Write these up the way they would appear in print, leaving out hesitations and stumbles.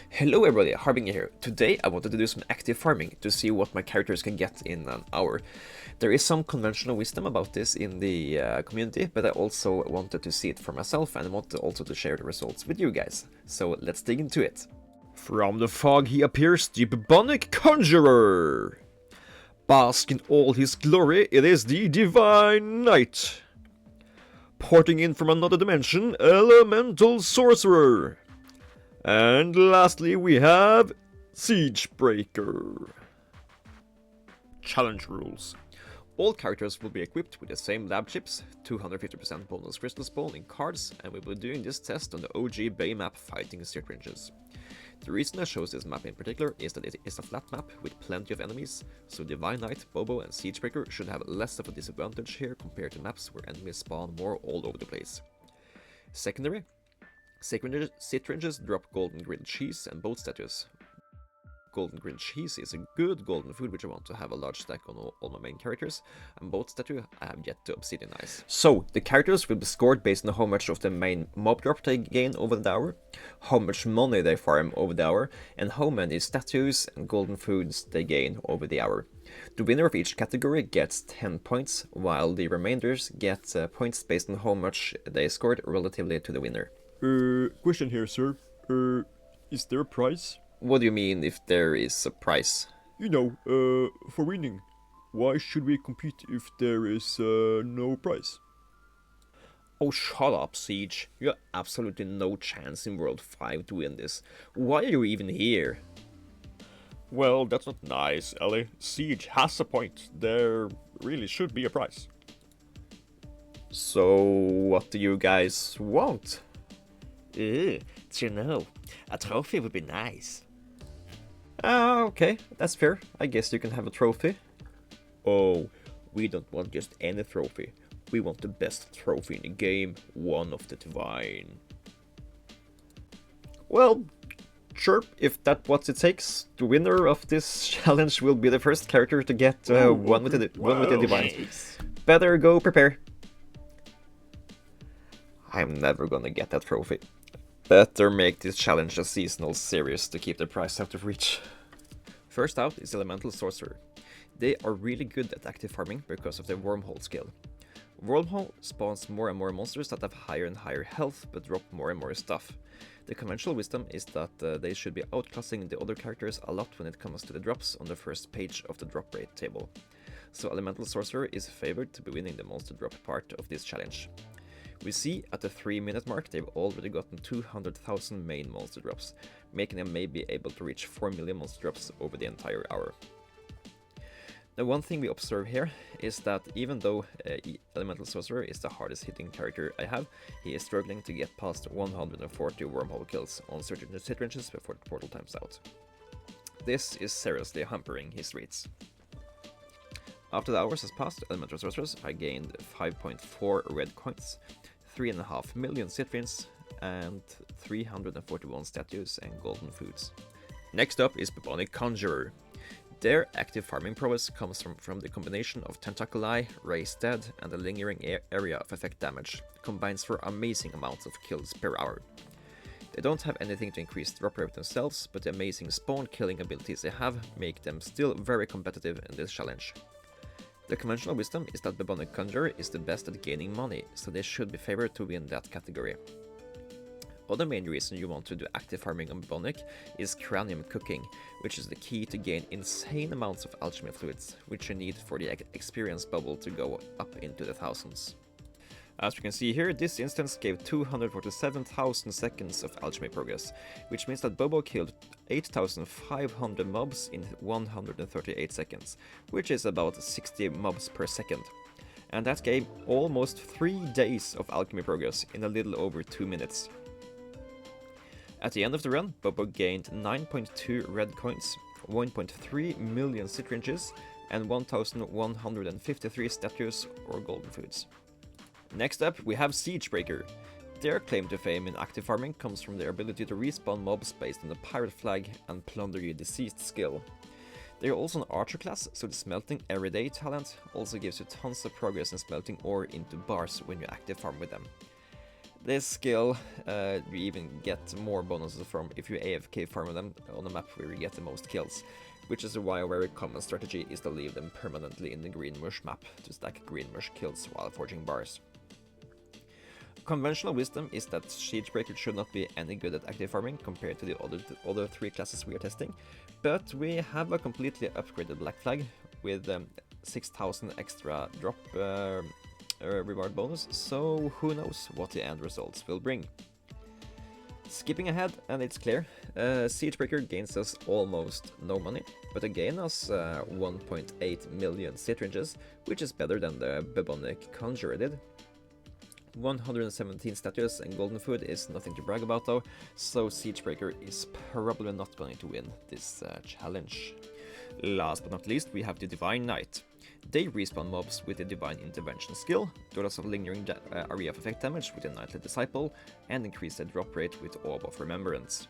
Hello everybody, Harbinger here. Today I wanted to do some active farming to see what my characters can get in an hour. There is some conventional wisdom about this in the community, but I also wanted to see it for myself and wanted also to share the results with you guys. So let's dig into it. From the fog he appears, the Bubonic conjurer. Bask in all his glory, it is the divine knight. Porting in from another dimension, elemental sorcerer. And lastly we have Siegebreaker. Challenge rules. All characters will be equipped with the same lab chips, 250% bonus crystal spawn in cards, and we will be doing this test on the OG Bay map fighting Citringes. The reason I chose this map in particular is that it is a flat map with plenty of enemies, so Divine Knight, Bobo and Siegebreaker should have less of a disadvantage here compared to maps where enemies spawn more all over the place. Secondary, Citringes drop golden grilled cheese and boat statues. Golden grilled cheese is a good golden food which I want to have a large stack on all my main characters, and boat statue I have yet to obsidianize. So, the characters will be scored based on how much of the main mob drop they gain over the hour, how much money they farm over the hour, and how many statues and golden foods they gain over the hour. The winner of each category gets 10 points, while the remainders get points based on how much they scored relatively to the winner. Question here, sir. Is there a prize? What do you mean if there is a prize? You know, for winning. Why should we compete if there is no prize? Oh, shut up, Siege. You have absolutely no chance in World 5 to win this. Why are you even here? Well, that's not nice, Ellie. Siege has a point. There really should be a prize. So, what do you guys want? Do you know, a trophy would be nice. Okay, that's fair. I guess you can have a trophy. Oh, we don't want just any trophy. We want the best trophy in the game, one of the divine. Well, sure, if that's what it takes. The winner of this challenge will be the first character to get one with the divine. Nice. Better go prepare. I'm never gonna get that trophy. Better make this challenge a seasonal series to keep the price out of reach. First out is Elemental Sorcerer. They are really good at active farming because of their wormhole skill. Wormhole spawns more and more monsters that have higher and higher health but drop more and more stuff. The conventional wisdom is that they should be outclassing the other characters a lot when it comes to the drops on the first page of the drop rate table. So Elemental Sorcerer is favored to be winning the monster drop part of this challenge. We see at the 3-minute mark they've already gotten 200,000 main monster drops, making them maybe able to reach 4 million monster drops over the entire hour. The one thing we observe here is that even though Elemental Sorcerer is the hardest hitting character I have, he is struggling to get past 140 wormhole kills on certain Citringes before the portal times out. This is seriously hampering his rates. After the hours has passed, Elemental Sorcerers I gained 5.4 red coins, 3.5 million Citringes, and 341 statues and golden foods. Next up is Bubonic Conjurer. Their active farming prowess comes from the combination of Tentaculi, Raised Dead, and the lingering area of effect damage, combines for amazing amounts of kills per hour. They don't have anything to increase drop rate themselves, but the amazing spawn killing abilities they have make them still very competitive in this challenge. The conventional wisdom is that Bubonic Conjurer is the best at gaining money, so they should be favored to win that category. Other main reason you want to do active farming on Bubonic is cranium cooking, which is the key to gain insane amounts of alchemy fluids, which you need for the experience bubble to go up into the thousands. As you can see here, this instance gave 247,000 seconds of alchemy progress, which means that Bobo killed 8,500 mobs in 138 seconds, which is about 60 mobs per second. And that gave almost 3 days of alchemy progress in a little over 2 minutes. At the end of the run, Bobo gained 9.2 red coins, 1.3 million Citringes, and 1,153 statues or golden foods. Next up, we have Siegebreaker. Their claim to fame in active farming comes from their ability to respawn mobs based on the pirate flag and plunder your deceased skill. They are also an archer class, so the smelting everyday talent also gives you tons of progress in smelting ore into bars when you active farm with them. This skill you even get more bonuses from if you AFK farm them on a map where you get the most kills, which is why a very common strategy is to leave them permanently in the green mush map to stack green mush kills while forging bars. Conventional wisdom is that Siegebreaker should not be any good at active farming compared to the other 3 classes we are testing, but we have a completely upgraded Black Flag with 6,000 extra drop reward bonus, so who knows what the end results will bring. Skipping ahead, and it's clear, Siegebreaker gains us almost no money, but they gain us 1.8 million Citringes, which is better than the Bubonic conjurer did. 117 statues and golden food is nothing to brag about though, so Siegebreaker is probably not going to win this challenge. Last but not least, we have the Divine Knight. They respawn mobs with the Divine Intervention skill, do lots of lingering area of effect damage with the Knightly Disciple, and increase their drop rate with Orb of Remembrance.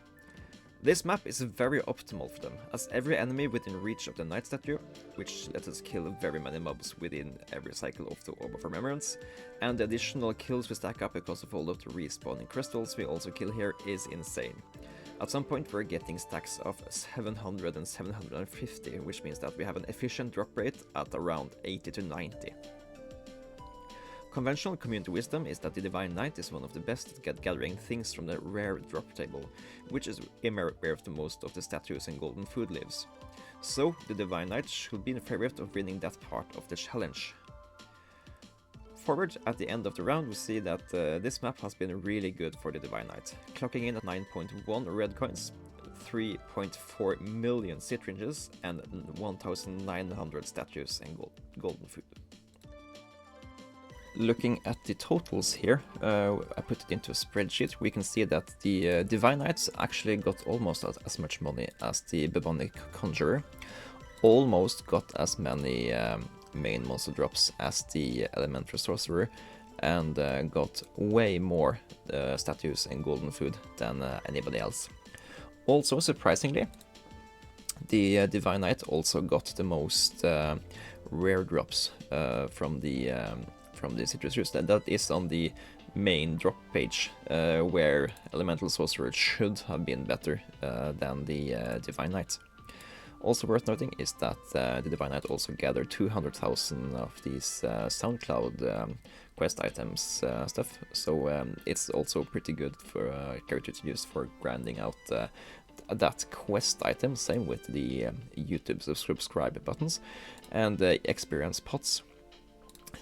This map is very optimal for them, as every enemy within reach of the Knight statue, which lets us kill very many mobs within every cycle of the Orb of Remembrance, and the additional kills we stack up because of all of the respawning crystals we also kill here is insane. At some point we're getting stacks of 700 and 750, which means that we have an efficient drop rate at around 80 to 90. Conventional community wisdom is that the Divine Knight is one of the best at gathering things from the rare drop table, which is where of the most of the statues and golden food lives. So the Divine Knight should be in favor of winning that part of the challenge. Forward at the end of the round we see that this map has been really good for the Divine Knight, clocking in at 9.1 red coins, 3.4 million Citringes and 1,900 statues and golden food. Looking at the totals here, I put it into a spreadsheet. We can see that the Divine Knights actually got almost as much money as the Bubonic Conjurer, almost got as many main monster drops as the Elemental Sorcerer, and got way more statues and golden food than anybody else. Also, surprisingly, the Divine Knight also got the most rare drops from the Citringes. That is on the main drop page, where Elemental Sorcerer should have been better than the Divine Knight. Also worth noting is that the Divine Knight also gathered 200,000 of these SoundCloud quest items stuff, so it's also pretty good for a character to use for grinding out that quest item. Same with the YouTube subscribe buttons and the experience pots,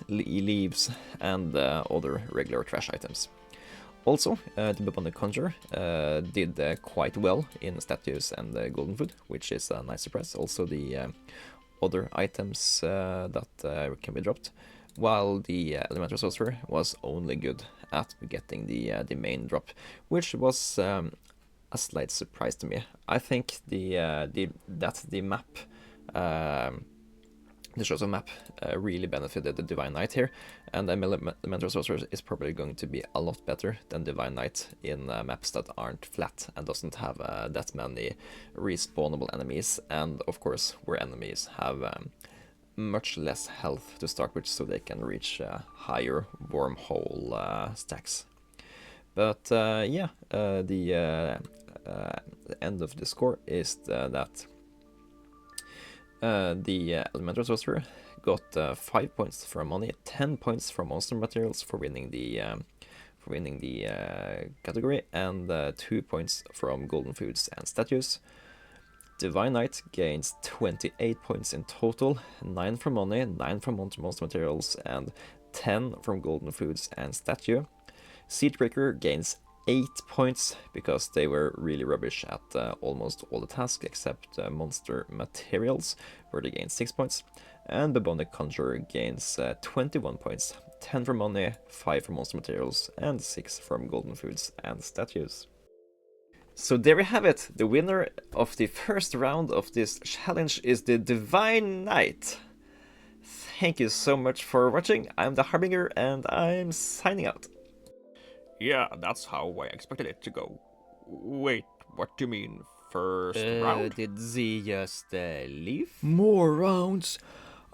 leaves, and other regular trash items. Also, the Bubonic Conjurer did quite well in statues and golden food, which is a nice surprise. Also the other items that can be dropped, while the Elemental Sorcerer was only good at getting the main drop, which was a slight surprise to me. I think that the map, the chosen map, really benefited the Divine Knight here, and the Elemental Sorcerer is probably going to be a lot better than Divine Knight in maps that aren't flat and doesn't have that many respawnable enemies, and of course where enemies have much less health to start with, so they can reach higher wormhole stacks. But yeah, the end of the score is that the Elemental Sorcerer got 5 points from money, 10 points from monster materials for winning the category, and 2 points from golden foods and statues. Divine Knight gains 28 points in total, 9 from money, 9 from monster materials, and 10 from golden foods and statue. Siegebreaker gains 8 points because they were really rubbish at almost all the tasks except monster materials, where they gained 6 points. And Bubonic Conjurer gains 21 points, 10 from money, 5 from monster materials, and 6 from golden foods and statues. So there we have it. The winner of the first round of this challenge is the Divine Knight. Thank you so much for watching. I'm the Harbinger and I'm signing out. Yeah, that's how I expected it to go. Wait, what do you mean? First round? Did Z just leave? More rounds?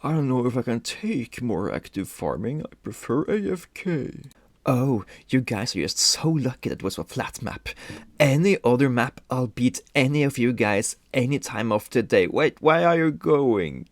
I don't know if I can take more active farming. I prefer AFK. Oh, you guys are just so lucky that was a flat map. Any other map, I'll beat any of you guys any time of the day. Wait, why are you going?